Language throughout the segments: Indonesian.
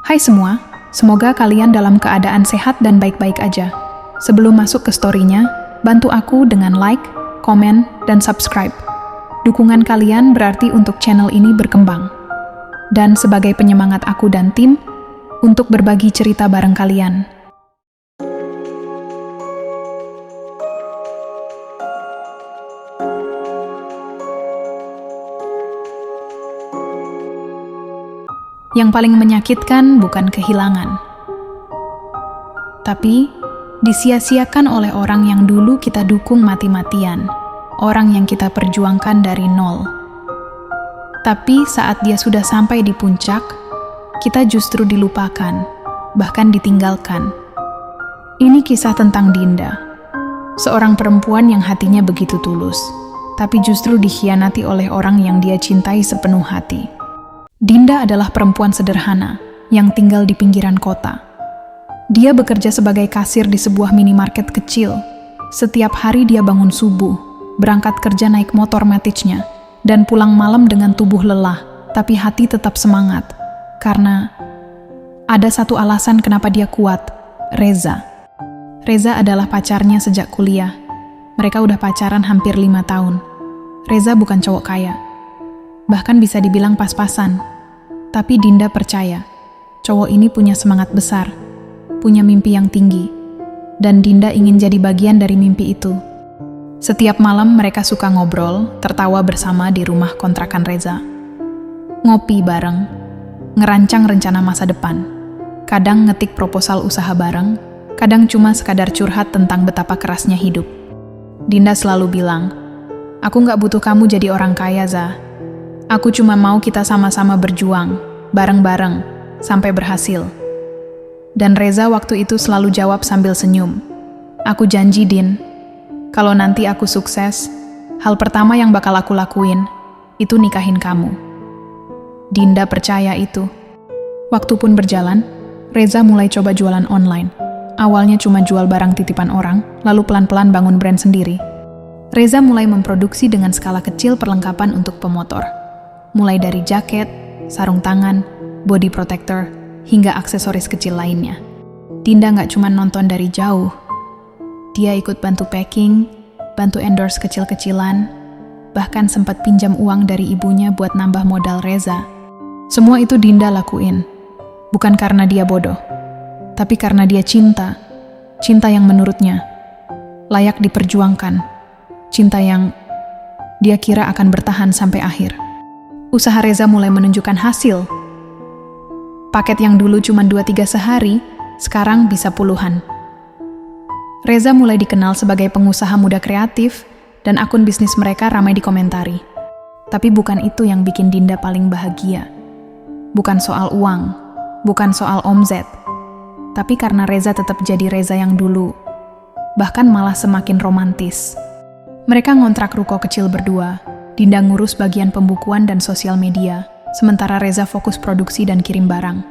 Hai semua, semoga kalian dalam keadaan sehat dan baik-baik aja. Sebelum masuk ke story-nya, bantu aku dengan like, komen, dan subscribe. Dukungan kalian berarti untuk channel ini berkembang. Dan sebagai penyemangat aku dan tim, untuk berbagi cerita bareng kalian. Yang paling menyakitkan bukan kehilangan, tapi disia-siakan oleh orang yang dulu kita dukung mati-matian, orang yang kita perjuangkan dari nol. Tapi saat dia sudah sampai di puncak, kita justru dilupakan, bahkan ditinggalkan. Ini kisah tentang Dinda, seorang perempuan yang hatinya begitu tulus, tapi justru dikhianati oleh orang yang dia cintai sepenuh hati. Dinda adalah perempuan sederhana yang tinggal di pinggiran kota. Dia bekerja sebagai kasir di sebuah minimarket kecil. Setiap hari dia bangun subuh, berangkat kerja naik motor Matic-nya, dan pulang malam dengan tubuh lelah, tapi hati tetap semangat. Karena ada satu alasan kenapa dia kuat, Reza. Reza adalah pacarnya sejak kuliah. Mereka udah pacaran hampir 5 tahun. Reza bukan cowok kaya. Bahkan bisa dibilang pas-pasan. Tapi Dinda percaya, cowok ini punya semangat besar, punya mimpi yang tinggi, dan Dinda ingin jadi bagian dari mimpi itu. Setiap malam mereka suka ngobrol, tertawa bersama di rumah kontrakan Reza. Ngopi bareng, ngerancang rencana masa depan. Kadang ngetik proposal usaha bareng, kadang cuma sekadar curhat tentang betapa kerasnya hidup. Dinda selalu bilang, "Aku gak butuh kamu jadi orang kaya, Za. Aku cuma mau kita sama-sama berjuang, bareng-bareng, sampai berhasil." Dan Reza waktu itu selalu jawab sambil senyum, "Aku janji, Din, kalau nanti aku sukses, hal pertama yang bakal aku lakuin, itu nikahin kamu." Dinda percaya itu. Waktu pun berjalan, Reza mulai coba jualan online. Awalnya cuma jual barang titipan orang, lalu pelan-pelan bangun brand sendiri. Reza mulai memproduksi dengan skala kecil perlengkapan untuk pemotor. Mulai dari jaket, sarung tangan, body protector, hingga aksesoris kecil lainnya. Dinda nggak cuma nonton dari jauh. Dia ikut bantu packing, bantu endorse kecil-kecilan, bahkan sempat pinjam uang dari ibunya buat nambah modal Reza. Semua itu Dinda lakuin, bukan karena dia bodoh, tapi karena dia cinta. Cinta yang menurutnya layak diperjuangkan. Cinta yang dia kira akan bertahan sampai akhir. Usaha Reza mulai menunjukkan hasil. Paket yang dulu cuma 2-3 sehari, sekarang bisa puluhan. Reza mulai dikenal sebagai pengusaha muda kreatif, dan akun bisnis mereka ramai dikomentari. Tapi bukan itu yang bikin Dinda paling bahagia. Bukan soal uang, bukan soal omzet, tapi karena Reza tetap jadi Reza yang dulu, bahkan malah semakin romantis. Mereka ngontrak ruko kecil berdua. Dinda ngurus bagian pembukuan dan sosial media, sementara Reza fokus produksi dan kirim barang.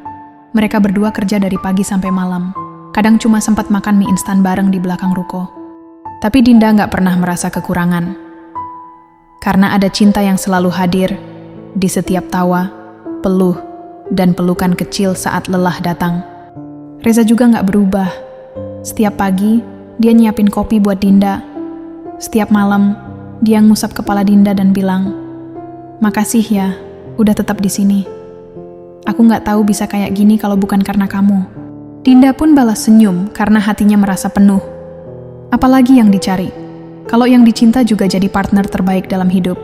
Mereka berdua kerja dari pagi sampai malam. Kadang cuma sempat makan mie instan bareng di belakang ruko. Tapi Dinda nggak pernah merasa kekurangan. Karena ada cinta yang selalu hadir di setiap tawa, peluh, dan pelukan kecil saat lelah datang. Reza juga nggak berubah. Setiap pagi, dia nyiapin kopi buat Dinda. Setiap malam, dia ngusap kepala Dinda dan bilang, "Makasih ya, udah tetap di sini. Aku nggak tahu bisa kayak gini kalau bukan karena kamu." Dinda pun balas senyum karena hatinya merasa penuh. Apalagi yang dicari, kalau yang dicinta juga jadi partner terbaik dalam hidup.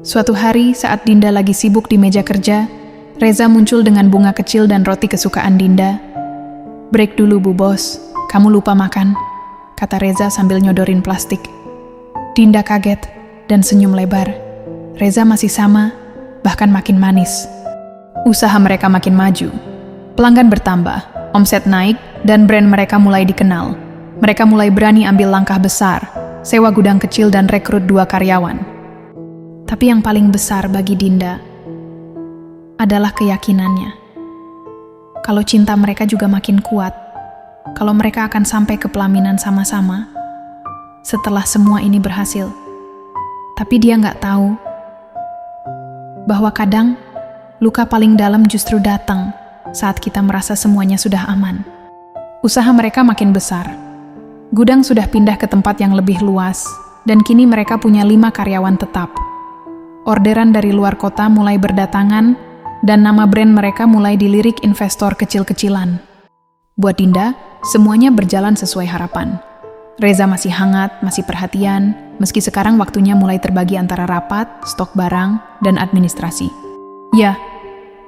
Suatu hari saat Dinda lagi sibuk di meja kerja, Reza muncul dengan bunga kecil dan roti kesukaan Dinda. "Break dulu, Bu Bos, kamu lupa makan," kata Reza sambil nyodorin plastik. Dinda kaget dan senyum lebar. Reza masih sama, bahkan makin manis. Usaha mereka makin maju. Pelanggan bertambah, omset naik, dan brand mereka mulai dikenal. Mereka mulai berani ambil langkah besar, sewa gudang kecil dan rekrut 2 karyawan. Tapi yang paling besar bagi Dinda adalah keyakinannya. Kalau cinta mereka juga makin kuat, kalau mereka akan sampai ke pelaminan sama-sama, setelah semua ini berhasil. Tapi dia nggak tahu bahwa kadang luka paling dalam justru datang saat kita merasa semuanya sudah aman. Usaha mereka makin besar. Gudang sudah pindah ke tempat yang lebih luas, dan kini mereka punya 5 karyawan tetap. Orderan dari luar kota mulai berdatangan, dan nama brand mereka mulai dilirik investor kecil-kecilan. Buat Dinda, semuanya berjalan sesuai harapan. Reza masih hangat, masih perhatian, meski sekarang waktunya mulai terbagi antara rapat, stok barang, dan administrasi. Ya,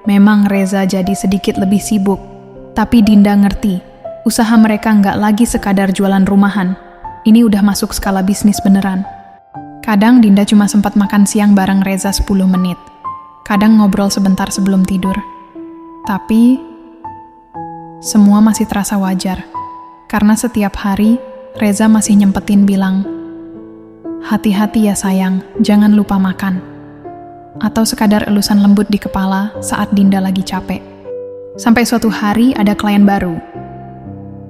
memang Reza jadi sedikit lebih sibuk, tapi Dinda ngerti, usaha mereka nggak lagi sekadar jualan rumahan. Ini udah masuk skala bisnis beneran. Kadang Dinda cuma sempat makan siang bareng Reza 10 menit. Kadang ngobrol sebentar sebelum tidur. Tapi semua masih terasa wajar. Karena setiap hari Reza masih nyempetin bilang, "Hati-hati ya sayang, jangan lupa makan." Atau sekadar elusan lembut di kepala saat Dinda lagi capek. Sampai suatu hari ada klien baru.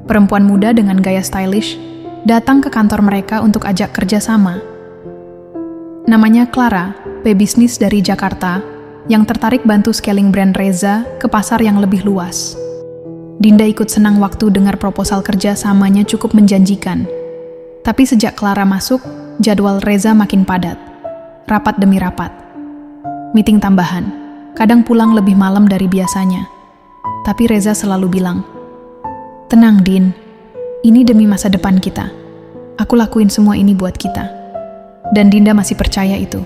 Perempuan muda dengan gaya stylish datang ke kantor mereka untuk ajak kerja sama. Namanya Clara, pebisnis dari Jakarta, yang tertarik bantu scaling brand Reza ke pasar yang lebih luas. Dinda ikut senang waktu dengar proposal kerja samanya cukup menjanjikan. Tapi sejak Clara masuk, jadwal Reza makin padat. Rapat demi rapat. Meeting tambahan. Kadang pulang lebih malam dari biasanya. Tapi Reza selalu bilang, "Tenang, Din. Ini demi masa depan kita. Aku lakuin semua ini buat kita." Dan Dinda masih percaya itu.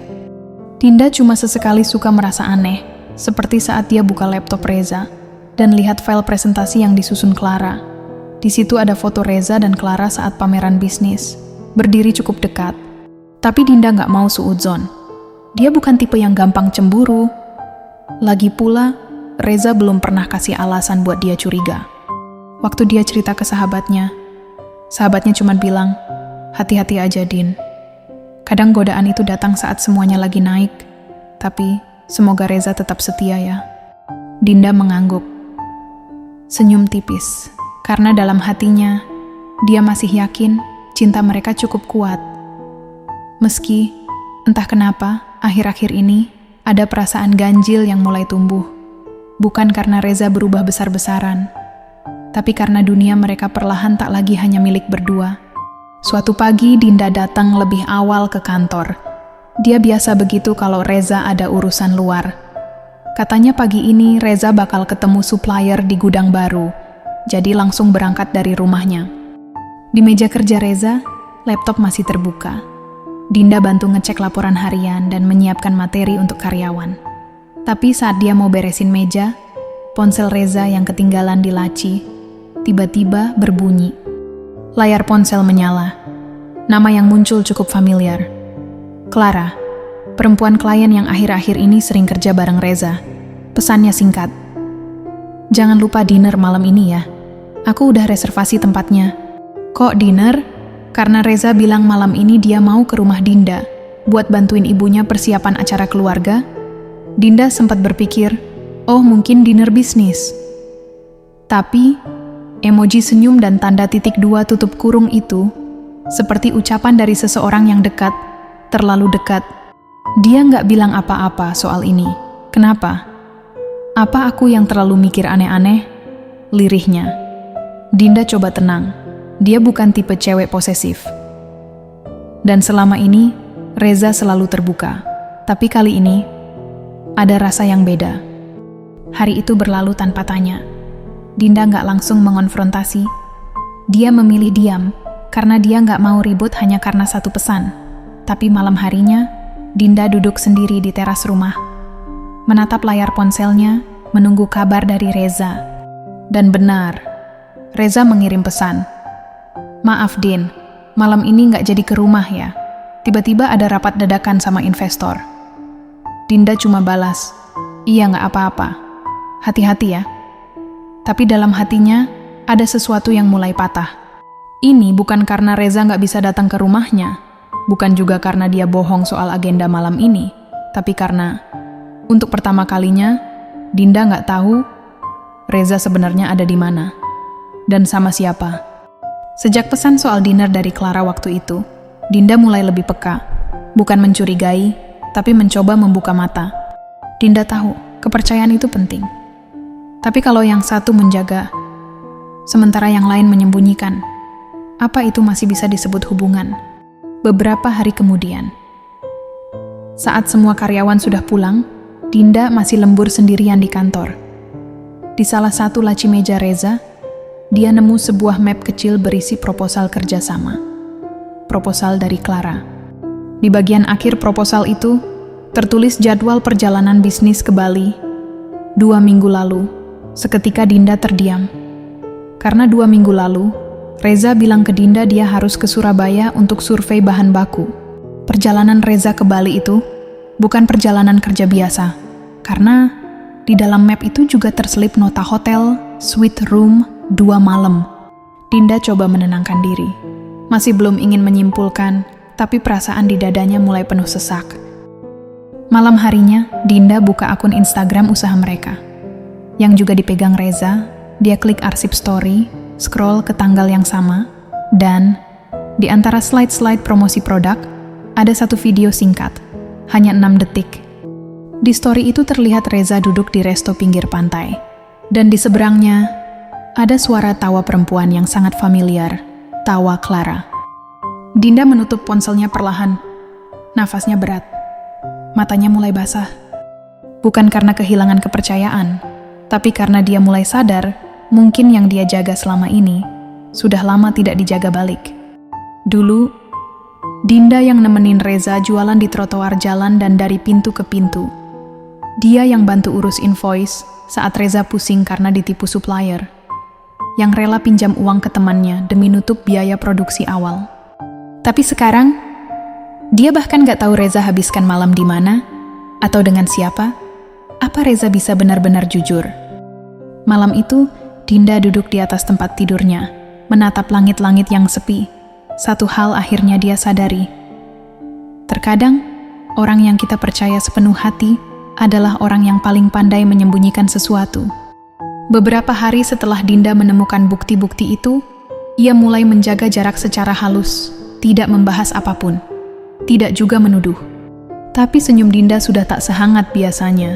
Dinda cuma sesekali suka merasa aneh, seperti saat dia buka laptop Reza dan lihat file presentasi yang disusun Clara. Di situ ada foto Reza dan Clara saat pameran bisnis, berdiri cukup dekat. Tapi Dinda nggak mau suudzon. Dia bukan tipe yang gampang cemburu. Lagi pula, Reza belum pernah kasih alasan buat dia curiga. Waktu dia cerita ke sahabatnya cuma bilang, "Hati-hati aja, Din." Kadang godaan itu datang saat semuanya lagi naik, tapi semoga Reza tetap setia ya. Dinda mengangguk. Senyum tipis, karena dalam hatinya, dia masih yakin cinta mereka cukup kuat. Meski, entah kenapa, akhir-akhir ini ada perasaan ganjil yang mulai tumbuh. Bukan karena Reza berubah besar-besaran, tapi karena dunia mereka perlahan tak lagi hanya milik berdua. Suatu pagi, Dinda datang lebih awal ke kantor. Dia biasa begitu kalau Reza ada urusan luar. Katanya pagi ini Reza bakal ketemu supplier di gudang baru, jadi langsung berangkat dari rumahnya. Di meja kerja Reza, laptop masih terbuka. Dinda bantu ngecek laporan harian dan menyiapkan materi untuk karyawan. Tapi saat dia mau beresin meja, ponsel Reza yang ketinggalan di laci tiba-tiba berbunyi. Layar ponsel menyala. Nama yang muncul cukup familiar. Clara, perempuan klien yang akhir-akhir ini sering kerja bareng Reza. Pesannya singkat. "Jangan lupa dinner malam ini ya. Aku udah reservasi tempatnya." "Kok dinner?" "Karena Reza bilang malam ini dia mau ke rumah Dinda buat bantuin ibunya persiapan acara keluarga." Dinda sempat berpikir, oh mungkin dinner bisnis. Tapi emoji senyum dan tanda titik 2 tutup kurung itu seperti ucapan dari seseorang yang dekat, terlalu dekat. Dia nggak bilang apa-apa soal ini. Kenapa? Apa aku yang terlalu mikir aneh-aneh? Lirihnya. Dinda coba tenang. Dia bukan tipe cewek posesif. Dan selama ini, Reza selalu terbuka. Tapi kali ini, ada rasa yang beda. Hari itu berlalu tanpa tanya. Dinda nggak langsung mengonfrontasi. Dia memilih diam, karena dia nggak mau ribut hanya karena satu pesan. Tapi malam harinya, Dinda duduk sendiri di teras rumah. Menatap layar ponselnya, menunggu kabar dari Reza. Dan benar, Reza mengirim pesan. "Maaf Din, malam ini nggak jadi ke rumah ya. Tiba-tiba ada rapat dadakan sama investor." Dinda cuma balas, "Iya nggak apa-apa. Hati-hati ya." Tapi dalam hatinya, ada sesuatu yang mulai patah. Ini bukan karena Reza nggak bisa datang ke rumahnya, bukan juga karena dia bohong soal agenda malam ini, tapi karena, untuk pertama kalinya, Dinda nggak tahu Reza sebenarnya ada di mana, dan sama siapa. Sejak pesan soal dinner dari Clara waktu itu, Dinda mulai lebih peka, bukan mencurigai, tapi mencoba membuka mata. Dinda tahu, kepercayaan itu penting. Tapi kalau yang satu menjaga, sementara yang lain menyembunyikan, apa itu masih bisa disebut hubungan? Beberapa hari kemudian, saat semua karyawan sudah pulang, Dinda masih lembur sendirian di kantor. Di salah satu laci meja Reza, dia nemu sebuah map kecil berisi proposal kerjasama. Proposal dari Clara. Di bagian akhir proposal itu, tertulis jadwal perjalanan bisnis ke Bali 2 minggu lalu. Seketika Dinda terdiam. Karena 2 minggu lalu, Reza bilang ke Dinda dia harus ke Surabaya untuk survei bahan baku. Perjalanan Reza ke Bali itu bukan perjalanan kerja biasa, karena di dalam map itu juga terselip nota hotel, suite room, 2 malam. Dinda coba menenangkan diri. Masih belum ingin menyimpulkan, tapi perasaan di dadanya mulai penuh sesak. Malam harinya, Dinda buka akun Instagram usaha mereka, yang juga dipegang Reza. Dia klik arsip story, scroll ke tanggal yang sama, dan di antara slide-slide promosi produk, ada satu video singkat, hanya 6 detik. Di story itu terlihat Reza duduk di resto pinggir pantai, dan di seberangnya ada suara tawa perempuan yang sangat familiar, tawa Clara. Dinda menutup ponselnya perlahan, nafasnya berat, matanya mulai basah. Bukan karena kehilangan kepercayaan, tapi karena dia mulai sadar mungkin yang dia jaga selama ini sudah lama tidak dijaga balik. Dulu, Dinda yang nemenin Reza jualan di trotoar jalan dan dari pintu ke pintu. Dia yang bantu urus invoice saat Reza pusing karena ditipu supplier, yang rela pinjam uang ke temannya demi nutup biaya produksi awal. Tapi sekarang, dia bahkan gak tahu Reza habiskan malam di mana atau dengan siapa. Apa Reza bisa benar-benar jujur? Malam itu, Dinda duduk di atas tempat tidurnya, menatap langit-langit yang sepi. Satu hal akhirnya dia sadari. Terkadang, orang yang kita percaya sepenuh hati adalah orang yang paling pandai menyembunyikan sesuatu. Beberapa hari setelah Dinda menemukan bukti-bukti itu, ia mulai menjaga jarak secara halus, tidak membahas apapun, tidak juga menuduh. Tapi senyum Dinda sudah tak sehangat biasanya.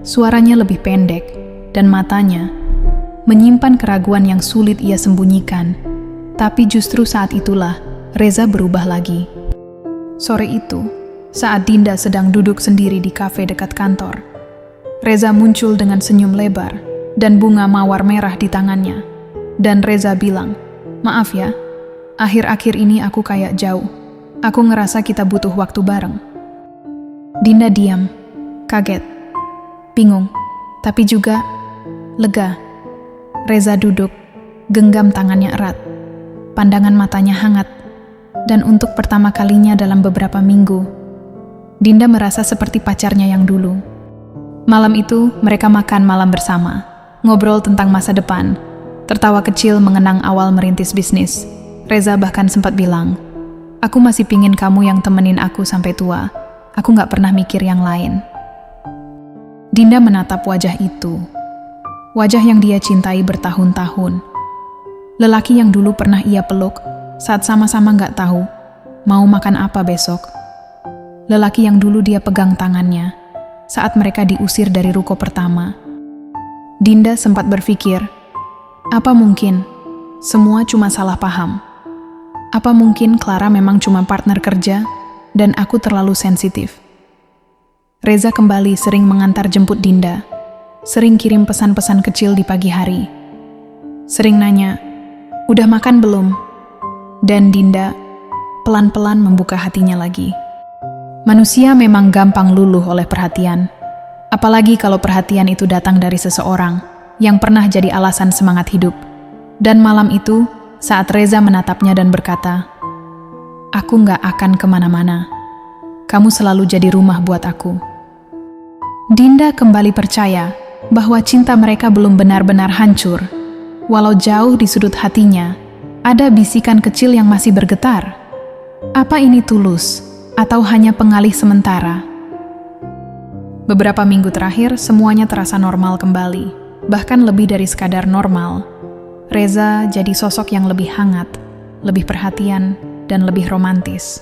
Suaranya lebih pendek, dan matanya menyimpan keraguan yang sulit ia sembunyikan. Tapi justru saat itulah Reza berubah lagi. Sore itu, saat Dinda sedang duduk sendiri di kafe dekat kantor, Reza muncul dengan senyum lebar dan bunga mawar merah di tangannya. Dan Reza bilang, "Maaf ya, akhir-akhir ini aku kayak jauh. Aku ngerasa kita butuh waktu bareng." Dinda diam, kaget, bingung, tapi juga lega. Reza duduk, genggam tangannya erat, pandangan matanya hangat, dan untuk pertama kalinya dalam beberapa minggu, Dinda merasa seperti pacarnya yang dulu. Malam itu, mereka makan malam bersama, ngobrol tentang masa depan, tertawa kecil mengenang awal merintis bisnis. Reza bahkan sempat bilang, "Aku masih pingin kamu yang temenin aku sampai tua. Aku gak pernah mikir yang lain." Dinda menatap wajah itu. Wajah yang dia cintai bertahun-tahun. Lelaki yang dulu pernah ia peluk saat sama-sama gak tahu mau makan apa besok. Lelaki yang dulu dia pegang tangannya saat mereka diusir dari ruko pertama. Dinda sempat berpikir, apa mungkin semua cuma salah paham? Apa mungkin Clara memang cuma partner kerja dan aku terlalu sensitif? Reza kembali sering mengantar jemput Dinda, sering kirim pesan-pesan kecil di pagi hari, sering nanya, "Udah makan belum?" Dan Dinda pelan-pelan membuka hatinya lagi. Manusia memang gampang luluh oleh perhatian, apalagi kalau perhatian itu datang dari seseorang yang pernah jadi alasan semangat hidup. Dan malam itu, saat Reza menatapnya dan berkata, "Aku gak akan kemana-mana. Kamu selalu jadi rumah buat aku." Dinda kembali percaya bahwa cinta mereka belum benar-benar hancur. Walau jauh di sudut hatinya, ada bisikan kecil yang masih bergetar. Apa ini tulus atau hanya pengalih sementara? Beberapa minggu terakhir, semuanya terasa normal kembali, bahkan lebih dari sekadar normal. Reza jadi sosok yang lebih hangat, lebih perhatian, dan lebih romantis.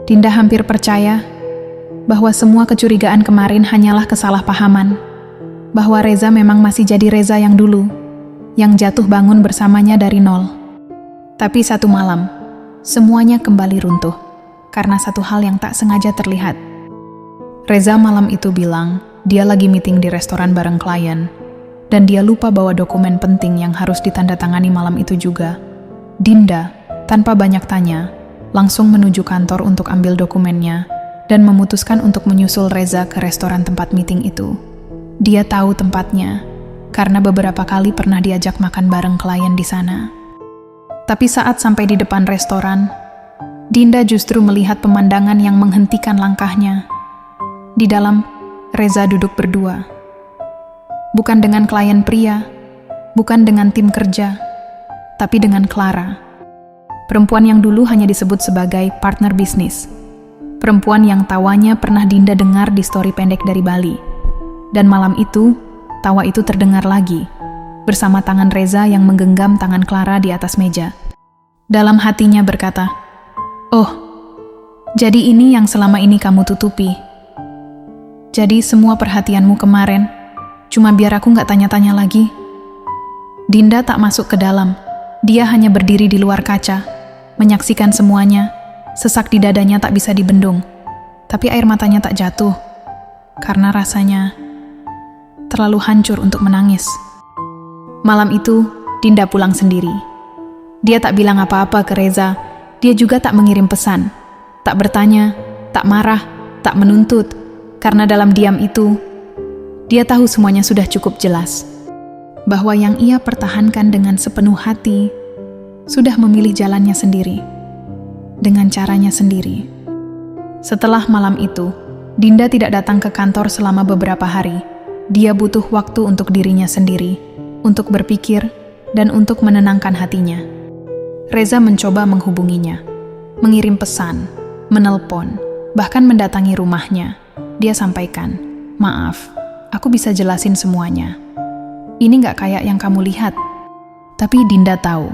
Dinda hampir percaya bahwa semua kecurigaan kemarin hanyalah kesalahpahaman, bahwa Reza memang masih jadi Reza yang dulu, yang jatuh bangun bersamanya dari nol. Tapi satu malam, semuanya kembali runtuh karena satu hal yang tak sengaja terlihat. Reza malam itu bilang dia lagi meeting di restoran bareng klien, dan dia lupa bawa dokumen penting yang harus ditandatangani malam itu juga. Dinda, tanpa banyak tanya, langsung menuju kantor untuk ambil dokumennya dan memutuskan untuk menyusul Reza ke restoran tempat meeting itu. Dia tahu tempatnya, karena beberapa kali pernah diajak makan bareng klien di sana. Tapi saat sampai di depan restoran, Dinda justru melihat pemandangan yang menghentikan langkahnya. Di dalam, Reza duduk berdua. Bukan dengan klien pria, bukan dengan tim kerja, tapi dengan Clara. Perempuan yang dulu hanya disebut sebagai partner bisnis. Perempuan yang tawanya pernah Dinda dengar di story pendek dari Bali. Dan malam itu, tawa itu terdengar lagi, bersama tangan Reza yang menggenggam tangan Clara di atas meja. Dalam hatinya berkata, "Oh, jadi ini yang selama ini kamu tutupi. Jadi semua perhatianmu kemarin, cuma biar aku nggak tanya-tanya lagi." Dinda tak masuk ke dalam. Dia hanya berdiri di luar kaca, menyaksikan semuanya. Sesak di dadanya tak bisa dibendung. Tapi air matanya tak jatuh, karena rasanya terlalu hancur untuk menangis. Malam itu, Dinda pulang sendiri. Dia tak bilang apa-apa ke Reza. Dia juga tak mengirim pesan. Tak bertanya, tak marah, tak menuntut. Karena dalam diam itu, dia tahu semuanya sudah cukup jelas. Bahwa yang ia pertahankan dengan sepenuh hati sudah memilih jalannya sendiri, dengan caranya sendiri. Setelah malam itu, Dinda tidak datang ke kantor selama beberapa hari. Dia butuh waktu untuk dirinya sendiri, untuk berpikir, dan untuk menenangkan hatinya. Reza mencoba menghubunginya, mengirim pesan, menelpon, bahkan mendatangi rumahnya. Dia sampaikan, "Maaf, aku bisa jelasin semuanya. Ini gak kayak yang kamu lihat." Tapi Dinda tahu,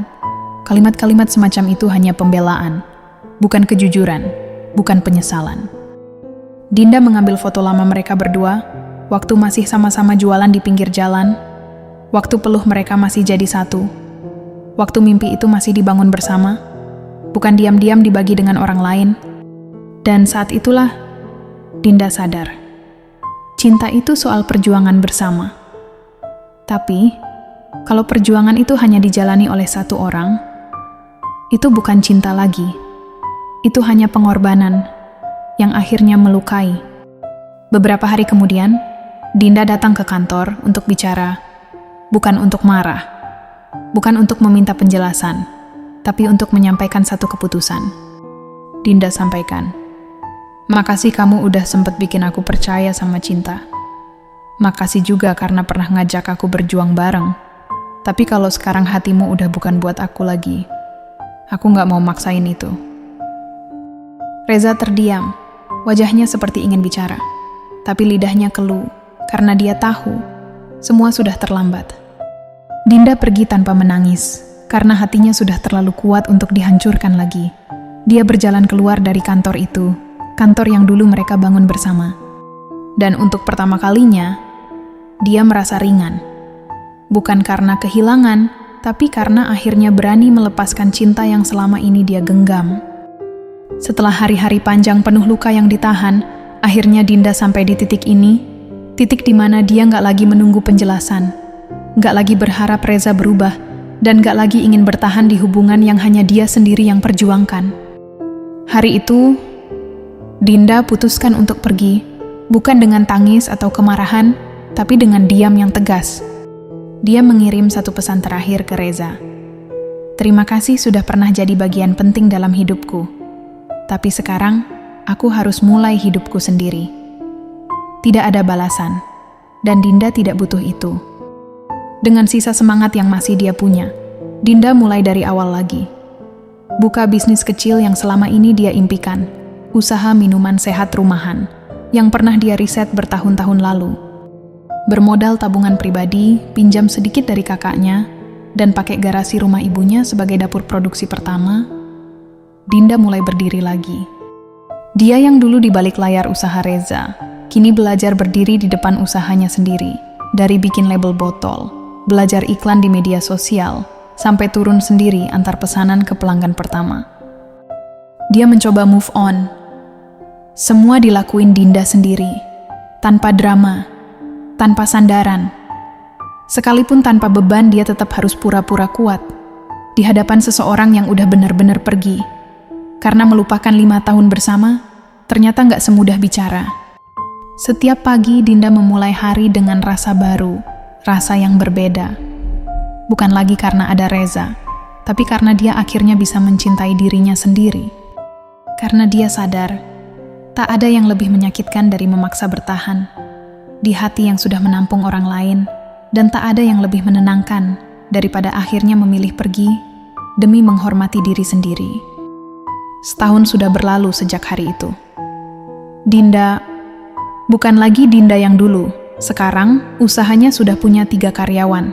kalimat-kalimat semacam itu hanya pembelaan, bukan kejujuran, bukan penyesalan. Dinda mengambil foto lama mereka berdua, waktu masih sama-sama jualan di pinggir jalan, waktu peluh mereka masih jadi satu, waktu mimpi itu masih dibangun bersama, bukan diam-diam dibagi dengan orang lain. Dan saat itulah, Dinda sadar, cinta itu soal perjuangan bersama. Tapi, kalau perjuangan itu hanya dijalani oleh satu orang, itu bukan cinta lagi. Itu hanya pengorbanan yang akhirnya melukai. Beberapa hari kemudian, Dinda datang ke kantor untuk bicara, bukan untuk marah, bukan untuk meminta penjelasan, tapi untuk menyampaikan satu keputusan. Dinda sampaikan, "Makasih kamu udah sempet bikin aku percaya sama cinta. Makasih juga karena pernah ngajak aku berjuang bareng. Tapi kalau sekarang hatimu udah bukan buat aku lagi, aku gak mau maksain itu." Reza terdiam, wajahnya seperti ingin bicara, tapi lidahnya keluh karena dia tahu semua sudah terlambat. Dinda pergi tanpa menangis karena hatinya sudah terlalu kuat untuk dihancurkan lagi. Dia berjalan keluar dari kantor itu, kantor yang dulu mereka bangun bersama. Dan untuk pertama kalinya, dia merasa ringan. Bukan karena kehilangan, tapi karena akhirnya berani melepaskan cinta yang selama ini dia genggam. Setelah hari-hari panjang penuh luka yang ditahan, akhirnya Dinda sampai di titik ini, titik di mana dia nggak lagi menunggu penjelasan, nggak lagi berharap Reza berubah, dan nggak lagi ingin bertahan di hubungan yang hanya dia sendiri yang perjuangkan. Hari itu, Dinda putuskan untuk pergi, bukan dengan tangis atau kemarahan, tapi dengan diam yang tegas. Dia mengirim satu pesan terakhir ke Reza. "Terima kasih sudah pernah jadi bagian penting dalam hidupku. Tapi sekarang, aku harus mulai hidupku sendiri." Tidak ada balasan, dan Dinda tidak butuh itu. Dengan sisa semangat yang masih dia punya, Dinda mulai dari awal lagi. Buka bisnis kecil yang selama ini dia impikan, usaha minuman sehat rumahan, yang pernah dia riset bertahun-tahun lalu. Bermodal tabungan pribadi, pinjam sedikit dari kakaknya, dan pakai garasi rumah ibunya sebagai dapur produksi pertama, Dinda mulai berdiri lagi. Dia yang dulu di balik layar usaha Reza, kini belajar berdiri di depan usahanya sendiri, dari bikin label botol, belajar iklan di media sosial, sampai turun sendiri antar pesanan ke pelanggan pertama. Dia mencoba move on. Semua dilakuin Dinda sendiri, tanpa drama, tanpa sandaran. Sekalipun tanpa beban, dia tetap harus pura-pura kuat di hadapan seseorang yang udah benar-benar pergi. Karena melupakan 5 tahun bersama, ternyata nggak semudah bicara. Setiap pagi Dinda memulai hari dengan rasa baru, rasa yang berbeda. Bukan lagi karena ada Reza, tapi karena dia akhirnya bisa mencintai dirinya sendiri. Karena dia sadar, tak ada yang lebih menyakitkan dari memaksa bertahan di hati yang sudah menampung orang lain, dan tak ada yang lebih menenangkan daripada akhirnya memilih pergi demi menghormati diri sendiri. Setahun sudah berlalu sejak hari itu. Dinda bukan lagi Dinda yang dulu. Sekarang usahanya sudah punya 3 karyawan.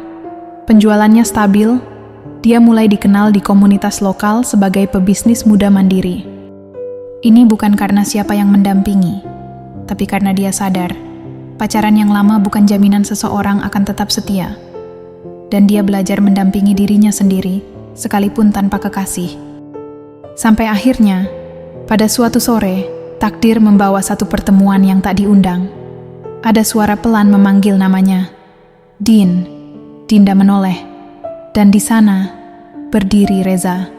Penjualannya stabil. Dia mulai dikenal di komunitas lokal sebagai pebisnis muda mandiri. Ini bukan karena siapa yang mendampingi, tapi karena dia sadar pacaran yang lama bukan jaminan seseorang akan tetap setia. Dan dia belajar mendampingi dirinya sendiri, sekalipun tanpa kekasih. Sampai akhirnya, pada suatu sore, takdir membawa satu pertemuan yang tak diundang. Ada suara pelan memanggil namanya. Din. Dinda menoleh. Dan di sana, berdiri Reza.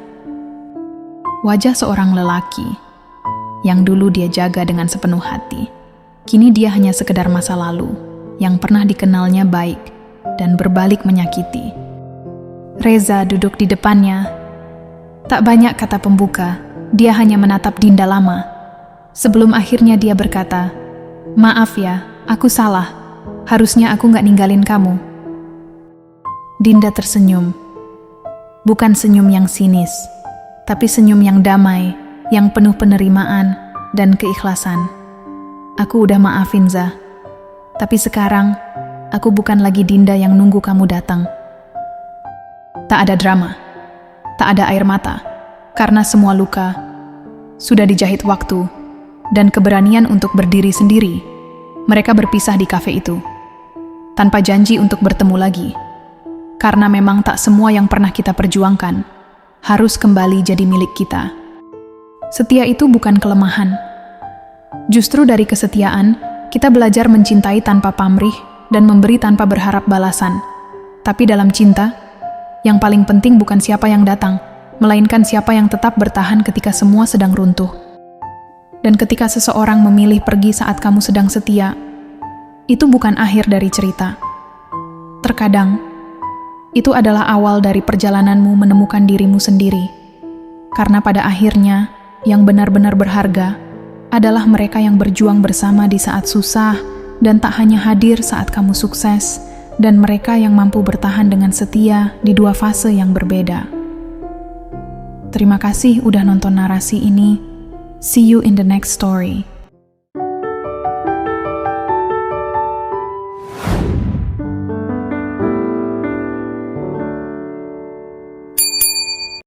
Wajah seorang lelaki, yang dulu dia jaga dengan sepenuh hati. Kini dia hanya sekedar masa lalu, yang pernah dikenalnya baik, dan berbalik menyakiti. Reza duduk di depannya. Tak banyak kata pembuka, dia hanya menatap Dinda lama. Sebelum akhirnya dia berkata, "Maaf ya, aku salah. Harusnya aku gak ninggalin kamu." Dinda tersenyum. Bukan senyum yang sinis, tapi senyum yang damai, yang penuh penerimaan dan keikhlasan. "Aku udah maafin, Za. Tapi sekarang, aku bukan lagi Dinda yang nunggu kamu datang." Tak ada drama, tak ada air mata, karena semua luka sudah dijahit waktu dan keberanian untuk berdiri sendiri. Mereka berpisah di kafe itu, tanpa janji untuk bertemu lagi. Karena memang tak semua yang pernah kita perjuangkan harus kembali jadi milik kita. Setia itu bukan kelemahan. Justru dari kesetiaan, kita belajar mencintai tanpa pamrih dan memberi tanpa berharap balasan. Tapi dalam cinta, yang paling penting bukan siapa yang datang, melainkan siapa yang tetap bertahan ketika semua sedang runtuh. Dan ketika seseorang memilih pergi saat kamu sedang setia, itu bukan akhir dari cerita. Terkadang, itu adalah awal dari perjalananmu menemukan dirimu sendiri. Karena pada akhirnya, yang benar-benar berharga adalah mereka yang berjuang bersama di saat susah dan tak hanya hadir saat kamu sukses, dan mereka yang mampu bertahan dengan setia di 2 fase yang berbeda. Terima kasih udah nonton narasi ini. See you in the next story.